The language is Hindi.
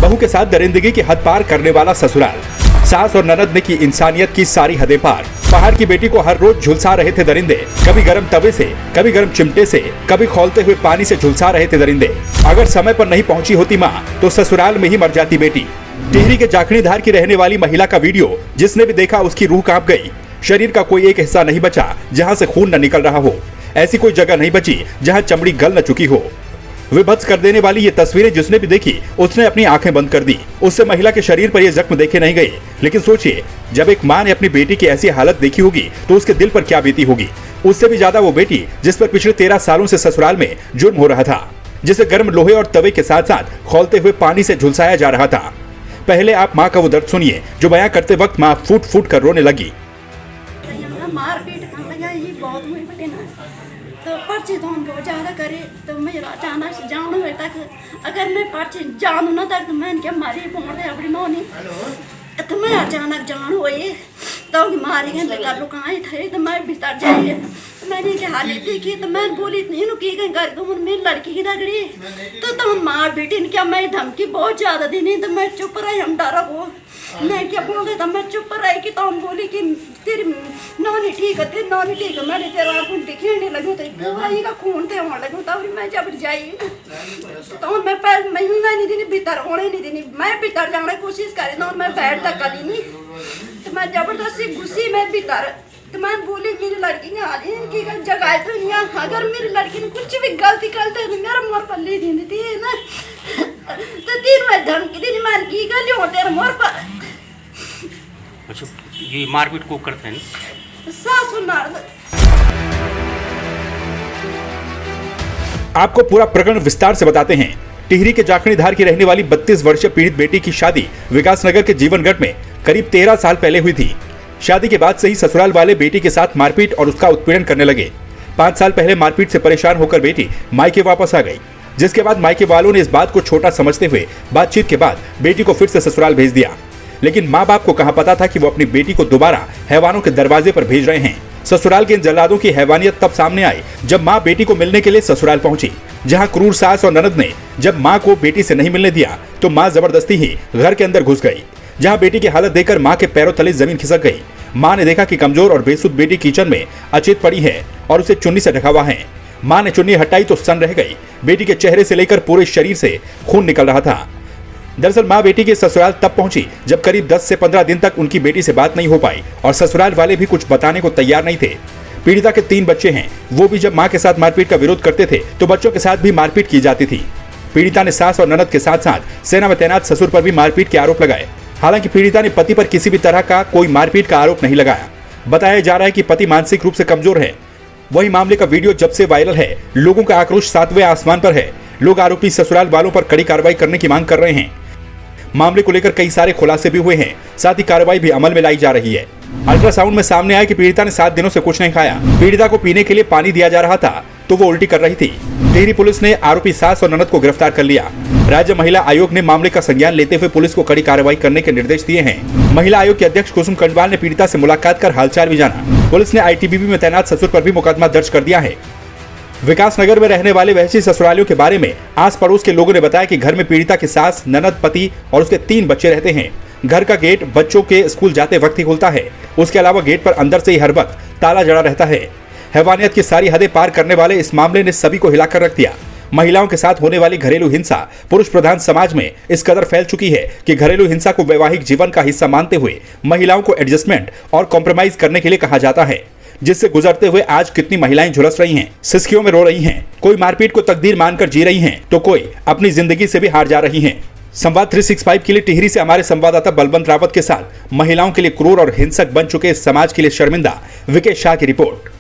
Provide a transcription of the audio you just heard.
बहू के साथ दरिंदगी की हद पार करने वाला ससुराल। सास और ननद ने की इंसानियत की सारी हदें पार। पहाड़ की बेटी को हर रोज झुलसा रहे थे दरिंदे, कभी गर्म तवे से, कभी गर्म चिमटे से, कभी खौलते हुए पानी से झुलसा रहे थे दरिंदे। अगर समय पर नहीं पहुंची होती माँ तो ससुराल में ही मर जाती बेटी। टिहरी के जाखणी धार की रहने वाली महिला का वीडियो जिसने भी देखा उसकी रूह कांप गई। शरीर का कोई एक हिस्सा नहीं बचा जहां से खून न निकल रहा हो, ऐसी कोई जगह नहीं बची जहां चमड़ी गल न चुकी हो। विभत्स कर देने वाली ये तस्वीरें जिसने भी देखी उसने अपनी आंखें बंद कर दी। उससे महिला के शरीर पर ये जख्म देखे नहीं गए। लेकिन सोचिए, जब एक माँ ने अपनी बेटी की ऐसी हालत देखी होगी तो उसके दिल पर क्या बीती होगी। उससे भी ज्यादा वो बेटी जिस पर पिछले 13 सालों से ससुराल में जुर्म हो रहा था, जिसे गर्म लोहे और तवे के साथ साथ खौलते हुए पानी से झुलसाया जा रहा था। पहले आप माँ का वो दर्द सुनिए जो बयां करते वक्त माँ फूट फूट कर रोने लगी। मारपीट बहुत हुई बटे ना, तो पर्ची तो हम बहुत ज़्यादा करे तो मेरा अचानक से जानू है तक, अगर मैं पर्ची जानू ना तक तो मैं क्या मारी बोल दे अपनी नौनी, तो मैं अचानक जानू हुई तो मारी गए लगा लुकाए थे तो मैं भीतर जाइए तो मैंने क्या हालत देखी तो मैं बोली इतनी की गई घर तो मेरी लड़की की दगड़ी तो हम मार बेटी ने क्या मैं धमकी बहुत ज़्यादा दी नहीं तो मैं चुप रही, हम डरा वो मैं क्या बोल रहा था, मैं चुप रही कि तो हम बोली कि तेरी नौनी ठीक है, तेरी नौनी ठीक है। मैंने तेरा खून दिखने लगे तो भाई का खून थे होने लगे तब मैं जब जाई तो मैं पैर महीना नहीं दी भीतर होने नहीं दी, मैं भीतर जाने की कोशिश करी तो मैं बैठ तक दी नहीं तो मैं जबरदस्ती घुसी मैं भीतर तो मैं बोली मेरी लड़की ने आ की जगह तो नहीं, अगर मेरी लड़की ने कुछ भी गलती करते तो मेरा मोर पर ले दी थी ना तो 3 बजे धमकी दी मैं की गली हो तेरे मोर पर। अच्छा, ये मारपीट को करते हैं सासू नार। आपको पूरा प्रकरण विस्तार से बताते हैं। टिहरी के जाखणी धार की रहने वाली 32 वर्षीय पीड़ित बेटी की शादी विकासनगर के जीवनगढ़ में करीब 13 साल पहले हुई थी। शादी के बाद से ही ससुराल वाले बेटी के साथ मारपीट और उसका उत्पीड़न करने लगे। 5 साल पहले मारपीट से परेशान होकर बेटी मायके वापस आ गई, जिसके बाद मायके वालों ने इस बात को छोटा समझते हुए बातचीत के बाद बेटी को फिर से ससुराल भेज दिया। लेकिन माँ बाप को कहाँ पता था कि वो अपनी बेटी को दोबारा हैवानों के दरवाजे पर भेज रहे हैं। ससुराल के इन जल्लादों की हैवानियत तब सामने आई जब माँ बेटी को मिलने के लिए ससुराल पहुंची, जहां क्रूर सास और ननद ने जब माँ को बेटी से नहीं मिलने दिया तो माँ जबरदस्ती ही घर के अंदर घुस गई, जहां बेटी की हालत देखकर माँ के पैरों तले जमीन खिसक गई। माँ ने देखा कि कमजोर और बेसुध बेटी किचन में अचेत पड़ी है और उसे चुन्नी से ढका हुआ है। माँ ने चुन्नी हटाई तो सन रह गई। बेटी के चेहरे से लेकर पूरे शरीर से खून निकल रहा था। दरअसल माँ बेटी के ससुराल तब पहुंची जब करीब 10 से 15 दिन तक उनकी बेटी से बात नहीं हो पाई और ससुराल वाले भी कुछ बताने को तैयार नहीं थे। पीड़िता के 3 बच्चे हैं, वो भी जब माँ के साथ मारपीट का विरोध करते थे तो बच्चों के साथ भी मारपीट की जाती थी। पीड़िता ने सास और ननद के साथ साथ सेना में तैनात ससुर पर भी मारपीट के आरोप लगाए। हालांकि पीड़िता ने पति पर किसी भी तरह का कोई मारपीट का आरोप नहीं लगाया। बताया जा रहा है कि पति मानसिक रूप से कमजोर है। वही मामले का वीडियो जब से वायरल है, लोगों का आक्रोश 7वें आसमान पर है। लोग आरोपी ससुराल वालों पर कड़ी कार्रवाई करने की मांग कर रहे हैं। मामले को लेकर कई सारे खुलासे भी हुए हैं, साथ ही कार्रवाई भी अमल में लाई जा रही है। अल्ट्रासाउंड में सामने आया कि पीड़िता ने 7 दिनों से कुछ नहीं खाया। पीड़िता को पीने के लिए पानी दिया जा रहा था तो वो उल्टी कर रही थी। टिहरी पुलिस ने आरोपी सास और ननद को गिरफ्तार कर लिया। राज्य महिला आयोग ने मामले का संज्ञान लेते हुए पुलिस को कड़ी कार्रवाई करने के निर्देश दिए हैं। महिला आयोग के अध्यक्ष कुसुम कंडवाल ने पीड़िता से मुलाकात कर हालचाल भी जाना। पुलिस ने आईटीबीपी में तैनात ससुर पर भी मुकदमा दर्ज कर दिया है। विकासनगर में रहने वाले वैसी ससुरालियों के बारे में आस पड़ोस के लोगों ने बताया कि घर में पीड़िता की सास, ननद, पति और उसके 3 बच्चे रहते हैं। घर का गेट बच्चों के स्कूल जाते वक्त ही खुलता है। उसके अलावा गेट पर अंदर से ही हर वक्त ताला जड़ा रहता है। हैवानियत की सारी हदें पार करने वाले इस मामले ने सभी को हिलाकर रख दिया। महिलाओं के साथ होने वाली घरेलू हिंसा पुरुष प्रधान समाज में इस कदर फैल चुकी है कि घरेलू हिंसा को वैवाहिक जीवन का हिस्सा मानते हुए महिलाओं को एडजस्टमेंट और कॉम्प्रोमाइज करने के लिए कहा जाता है, जिससे गुजरते हुए आज कितनी महिलाएं झुलस रही हैं, सिसकियों में रो रही हैं। कोई मारपीट को तकदीर मानकर जी रही हैं तो कोई अपनी जिंदगी से भी हार जा रही हैं। संवाद 365 के लिए टिहरी से हमारे संवाददाता बलवंत रावत के साथ महिलाओं के लिए क्रूर और हिंसक बन चुके समाज के लिए शर्मिंदा विकेश शाह की रिपोर्ट।